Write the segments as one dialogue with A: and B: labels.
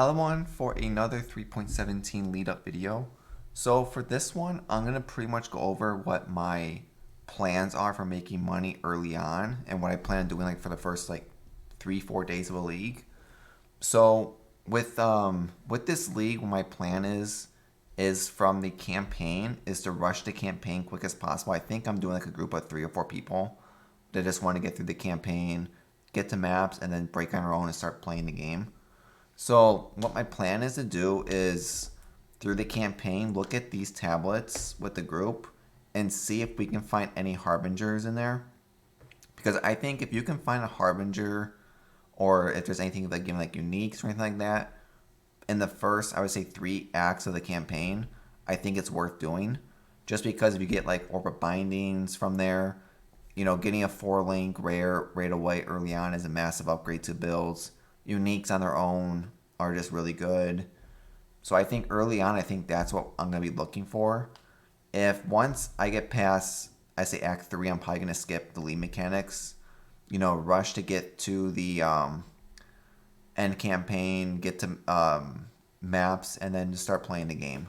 A: Hello everyone for another 3.17 lead up video. So for this one, I'm going to pretty much go over what my plans are for making money early on and what I plan on doing like for the first like 3-4 days of a league. So with this league, what my plan is from the campaign is to rush the campaign quick as possible. I think I'm doing like a group of 3 or 4 people that just want to get through the campaign, get to maps, and then break on our own and start playing the game. So what my plan is to do is through the campaign, look at these tablets with the group and see if we can find any harbingers in there. Because I think if you can find a harbinger or if there's anything like giving like uniques or anything like that in the first, I would say 3 acts of the campaign, I think it's worth doing. Just because if you get like orbit bindings from there, getting a 4-link rare right away early on is a massive upgrade to builds. Uniques on their own are just really good. So I think early on, I think that's what I'm going to be looking for. If once I get past, I say Act 3, I'm probably going to skip the lead mechanics. Rush to get to the end campaign, get to maps, and then just start playing the game.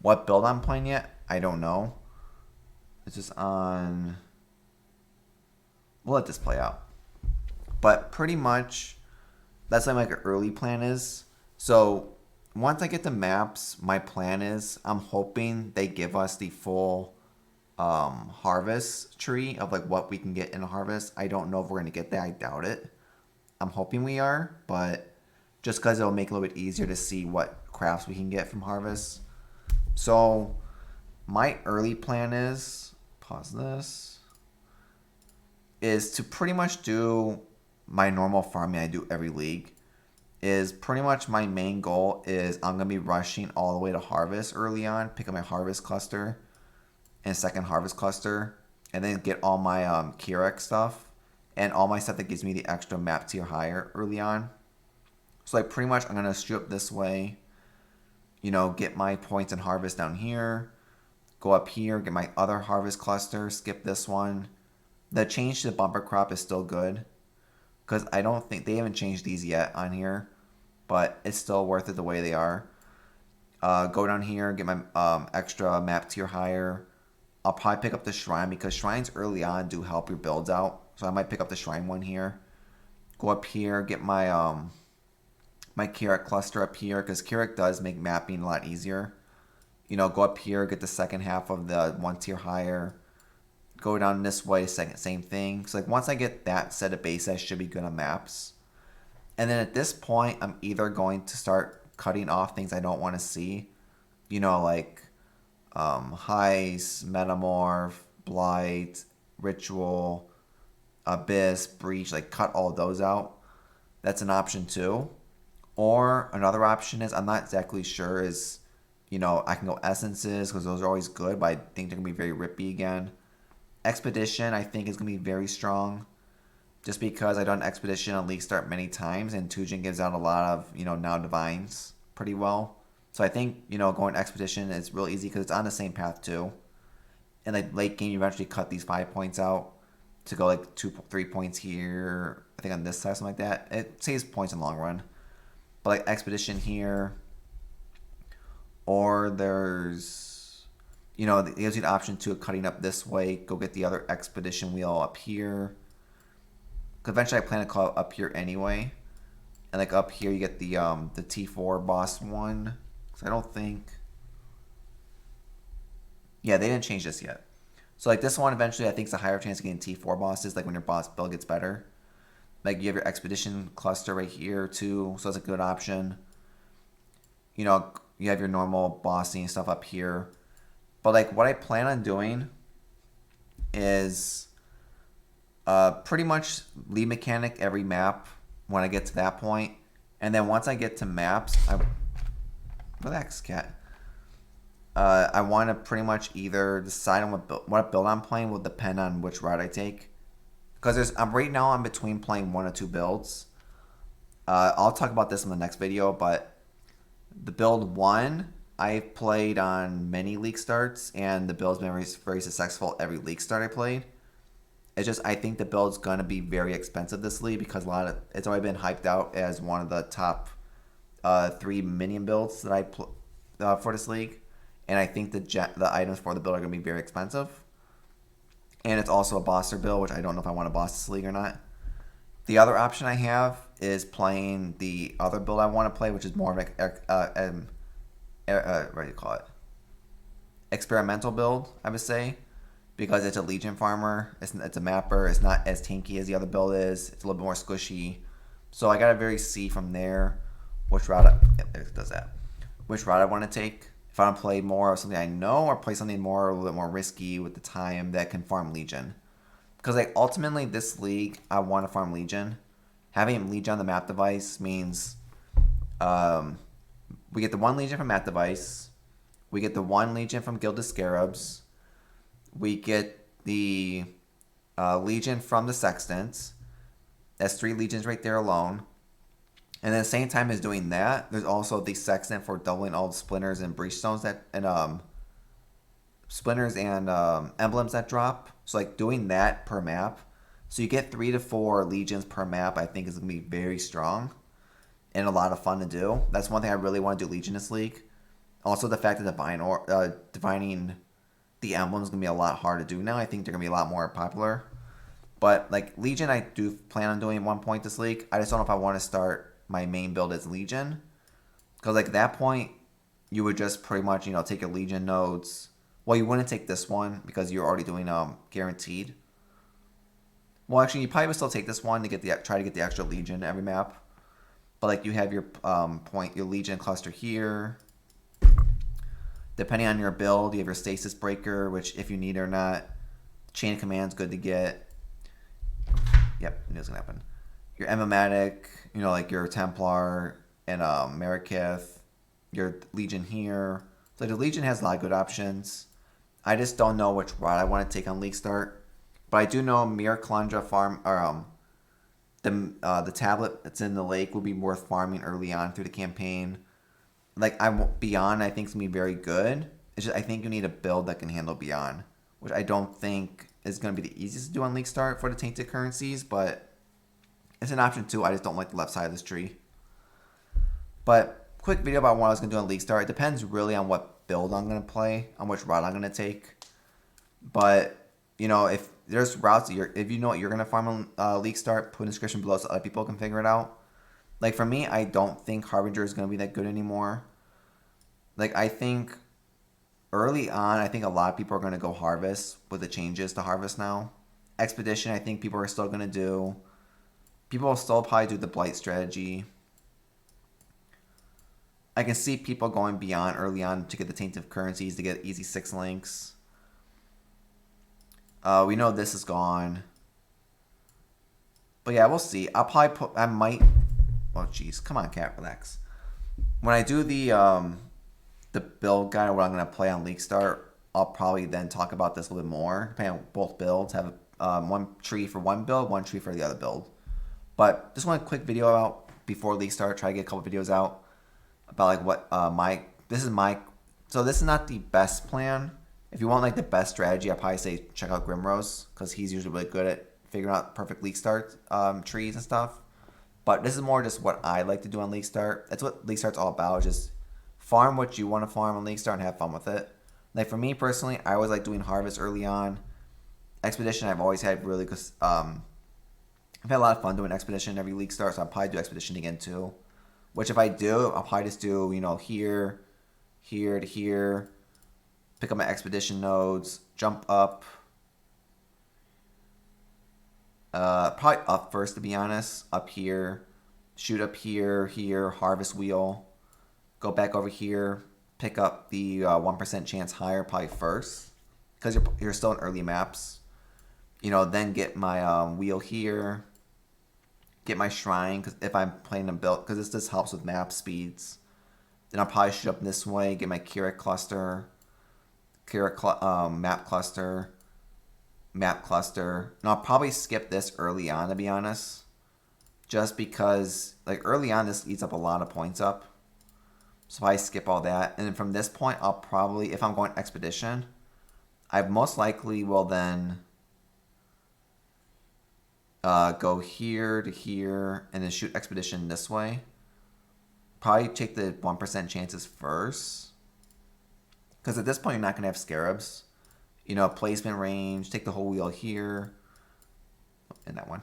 A: What build I'm playing yet, I don't know. It's just on... We'll let this play out. But pretty much... that's what my early plan is. So once I get the maps, my plan is I'm hoping they give us the full harvest tree of like what we can get in a harvest. I don't know if we're going to get that. I doubt it. I'm hoping we are, but just because it'll make it a little bit easier to see what crafts we can get from harvest. So my early plan is, pause this, is to pretty much do my normal farming I do every league. Is pretty much my main goal is I'm going to be rushing all the way to harvest early on, pick up my harvest cluster and second harvest cluster, and then get all my Kirek stuff and all my stuff that gives me the extra map tier higher early on. So like pretty much I'm going to strip this way, get my points in harvest down here, go up here, get my other harvest cluster, skip this one. The change to the bumper crop is still good, because I don't think they haven't changed these yet on here, but it's still worth it the way they are. Go down here, get my extra map tier higher. I'll probably pick up the shrine because shrines early on do help your builds out, so I might pick up the shrine one here. Go up here, get my my Kirek cluster up here because Kirek does make mapping a lot easier. Go up here, get the second half of the 1 tier higher. Go down this way, same thing. So like once I get that set of base, I should be good on maps. And then at this point, I'm either going to start cutting off things I don't want to see, like Heist, Metamorph, Blight, Ritual, Abyss, Breach, like cut all those out. That's an option too. Or another option is, I'm not exactly sure, is, I can go Essences because those are always good, but I think they're going to be very rippy again. Expedition, I think, is going to be very strong. Just because I've done Expedition on League Start many times, and Tujin gives out a lot of, now Divines pretty well. So I think, going Expedition is real easy because it's on the same path too. And like late game, you eventually cut these 5 points out to go like 2-3 points here. I think on this side, something like that. It saves points in the long run. But like Expedition here, or there's... it gives you the option to cutting up this way. Go get the other Expedition wheel up here. Because eventually I plan to call it up here anyway. And like up here you get the T4 boss one. So I don't think... yeah, they didn't change this yet. So like this one eventually I think is a higher chance of getting T4 bosses, like when your boss build gets better. Like you have your Expedition cluster right here too. So that's a good option. You have your normal bossing stuff up here. But like what I plan on doing is pretty much lead mechanic every map when I get to that point. And then once I get to maps, relax, cat. I want to pretty much either decide on what build I'm playing will depend on which route I take. Because right now I'm between playing 1 or 2 builds. I'll talk about this in the next video, but the build 1 I've played on many league starts, and the build's been very, very successful every league start I played. It's just I think the build's gonna be very expensive this league because it's already been hyped out as one of the top 3 minion builds that I for this league, and I think the items for the build are going to be very expensive. And it's also a bosser build, which I don't know if I want to boss this league or not. The other option I have is playing the other build I want to play, which is more of like what do you call it? Experimental build, I would say, because it's a Legion farmer. It's a mapper. It's not as tanky as the other build is. It's a little bit more squishy. So I gotta very see from there which route. It does that. Which route I want to take. If I want to play more of something I know, or play something more a little bit more risky with the time that can farm Legion. Because like ultimately this league, I want to farm Legion. Having Legion on the map device means we get the 1 Legion from map device. We get the 1 Legion from Gilded Scarabs. We get the Legion from the Sextants. That's 3 Legions right there alone. And at the same time as doing that, there's also the Sextant for doubling all the splinters and breachstones splinters and emblems that drop. So like doing that per map, so you get 3 to 4 legions per map. I think is gonna be very strong and a lot of fun to do. That's one thing I really want to do Legion this league. Also, the fact that divining the emblems is gonna be a lot harder to do now. I think they're gonna be a lot more popular. But like Legion, I do plan on doing at one point this league. I just don't know if I want to start my main build as Legion, because like at that point you would just pretty much take your Legion nodes. Well, you wouldn't take this one because you're already doing guaranteed. Well, actually, you probably would still take this one to try to get the extra Legion every map. But like you have your your Legion cluster here. Depending on your build, you have your Stasis Breaker, which if you need it or not, Chain of Command's good to get. Yep, knew it was gonna happen. Your Emblematic, like your Templar and Marikith, your Legion here. So the Legion has a lot of good options. I just don't know which route I want to take on League Start. But I do know Mir Kalundra farm, or the tablet that's in the lake will be worth farming early on through the campaign. Like Beyond, I think is gonna be very good. It's just I think you need a build that can handle Beyond, which I don't think is gonna be the easiest to do on League Start for the tainted currencies, but it's an option too. I just don't like the left side of this tree. But quick video about what I was gonna do on League Start. It depends really on what build I'm gonna play, on which route I'm gonna take. But if there's routes that if you know what you're gonna farm on League Start, put in the description below so other people can figure it out. Like for me, I don't think Harbinger is gonna be that good anymore. Like I think early on, I think a lot of people are gonna go Harvest with the changes to Harvest now. Expedition, I think people are still gonna do. People will still probably do the Blight strategy. I can see people going Beyond early on to get the tainted currencies to get easy 6 links. We know this is gone. But yeah, we'll see. I might. Oh jeez, come on, cat, relax. When I do the build guide, what I'm gonna play on League Start, I'll probably then talk about this a little bit more. Depending on both builds, have one tree for one build, one tree for the other build. But just want a quick video out before League Start. Try to get a couple videos out about like what so this is not the best plan. If you want like the best strategy, I'd probably say check out Grimrose, because he's usually really good at figuring out perfect League Start trees and stuff. But this is more just what I like to do on League Start. That's what League Start's all about. Just farm what you want to farm on League Start and have fun with it. Like for me personally, I always like doing Harvest early on. Expedition, I've always had really good. I've had a lot of fun doing Expedition every League Start, so I'll probably do Expedition again too. Which if I do, I'll probably just do here, here to here. Pick up my Expedition nodes, jump up. Probably up first, to be honest. Up here, shoot up here, harvest wheel. Go back over here, pick up the 1% chance higher probably first, because you're still in early maps. Then get my wheel here. Get my shrine, because if I'm playing a build, because this helps with map speeds. Then I'll probably shoot up this way, get my Keurig cluster, map cluster. And I'll probably skip this early on, to be honest, just because like early on this eats up a lot of points up. So I skip all that, and then from this point I'll probably, if I'm going Expedition, I most likely will then go here to here and then shoot Expedition this way. Probably take the 1% chances first. Because at this point, you're not going to have scarabs. You know, placement range, take the whole wheel here. And that one.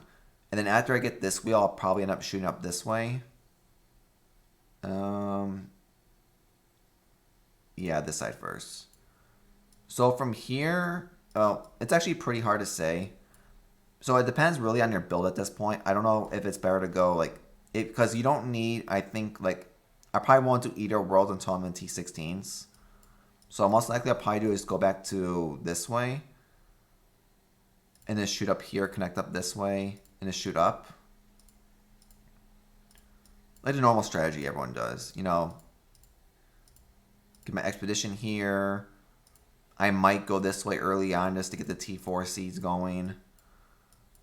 A: And then after I get this wheel, I'll probably end up shooting up this way. Yeah, this side first. So from here, it's actually pretty hard to say. So it depends really on your build at this point. I don't know if it's better to go like it because you don't need. I think like I probably won't do either world until I'm in T16s. So most likely I'll probably do is go back to this way, and then shoot up here, connect up this way, and then shoot up. Like the normal strategy everyone does, you know. Get my expedition here. I might go this way early on just to get the T4 seeds going.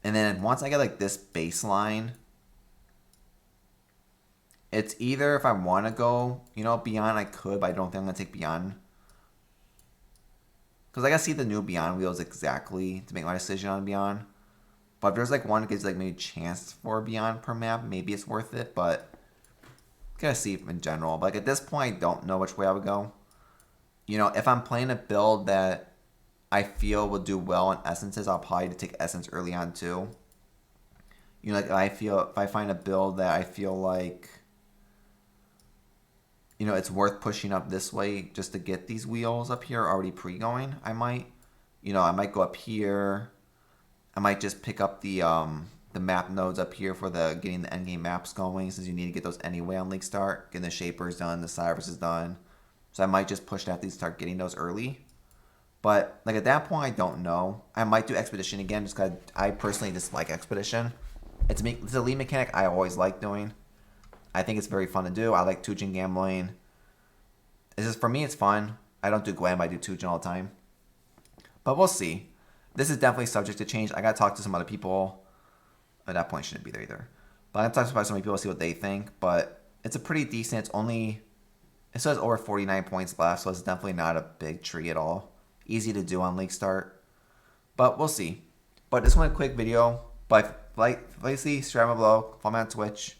A: And then once I get like this baseline, it's either if I want to go, you know, beyond I could, but I don't think I'm going to take beyond. Because I got to see the new beyond wheels exactly to make my decision on beyond. But if there's like one that gives like maybe a chance for beyond per map, maybe it's worth it. But gotta see in general. But like at this point, I don't know which way I would go. You know, if I'm playing a build that I feel will do well in essences, I'll probably take essence early on too. You know, like if I find a build that I feel like, you know, it's worth pushing up this way just to get these wheels up here already pre-going, I might. You know, I might go up here. I might just pick up the map nodes up here for the getting the endgame maps going, since you need to get those anyway on League Start. Getting the Shapers done, the Cyrus is done. So I might just push that to start getting those early. But like at that point, I don't know. I might do Expedition again just because I personally dislike Expedition. It's a lead mechanic I always like doing. I think it's very fun to do. I like Tujin gambling. It's just, for me, it's fun. I don't do Glam, I do Tujin all the time. But we'll see. This is definitely subject to change. I got to talk to some other people. At that point, shouldn't be there either. But I'm talking to some people to see what they think. But it's a pretty decent. It's only, it says over 49 points left, so it's definitely not a big tree at all. Easy to do on League Start. But we'll see. But this one a quick video. But please subscribe below. Follow me on Twitch.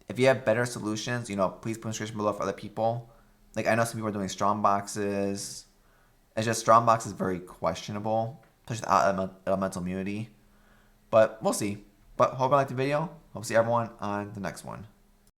A: If you have better solutions, you know, please put in the description below for other people. Like I know some people are doing strong boxes. It's just strong box is very questionable, especially without elemental immunity. But we'll see. But hope you liked the video. Hope to see everyone on the next one.